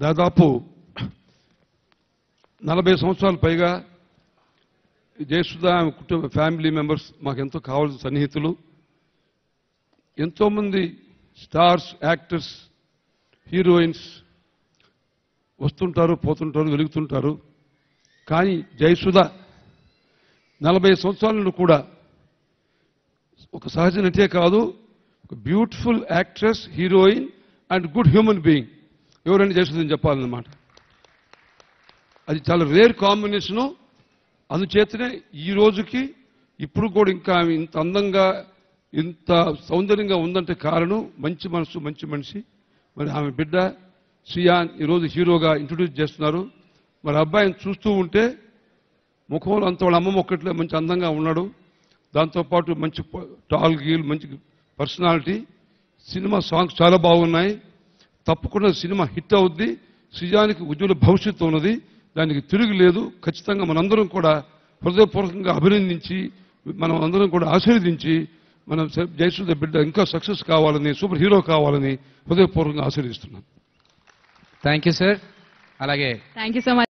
దాదాపు 40 సంవత్సరాల పైగా జయసుధ కుటుంబ ఫ్యామిలీ మెంబర్స్ మాకెంతో కావాల్సిన సన్నిహితులు. ఎంతోమంది స్టార్స్, యాక్టర్స్, హీరోయిన్స్ వస్తుంటారు, పోతుంటారు, వెలుగుతుంటారు. కానీ జయసుధ 40 సంవత్సరాల నుండి కూడా ఒక సహజ నటే కాదు, ఒక beautiful actress, heroine and good human being. ఎవరండి జయసుధని చెప్పాలన్నమాట. అది చాలా రేర్ కాంబినేషను. అందుచేతనే ఈ రోజుకి ఇప్పుడు కూడా ఇంకా ఇంత అందంగా, ఇంత సౌందర్యంగా ఉందంటే కారణం మంచి మనసు, మంచి మనిషి. మరి ఆమె బిడ్డ సియాన్ ఈరోజు హీరోగా ఇంట్రొడ్యూస్ చేస్తున్నారు. మరి అబ్బాయిని చూస్తూ ఉంటే ముఖంలో అంత వాళ్ళ అమ్మమ్మ ఒక్కట్లే మంచి అందంగా ఉన్నాడు. దాంతోపాటు మంచి టాల్ గీల్, మంచి పర్సనాలిటీ. సినిమా సాంగ్స్ చాలా బాగున్నాయి. తప్పకుండా సినిమా హిట్ అవుద్ది. సియానికి ఉజ్వల భవిష్యత్తు ఉన్నది, దానికి తిరుగు లేదు. ఖచ్చితంగా మనందరం కూడా హృదయపూర్వకంగా అభినందించి, మనం అందరం కూడా ఆశీర్వదించి, మనం జయసుధ బిడ్డ ఇంకా సక్సెస్ కావాలని, సూపర్ హీరో కావాలని హృదయపూర్వకంగా ఆశీర్వదిస్తున్నాను. Thank you sir. అలాగే థ్యాంక్ యూ సో మచ్.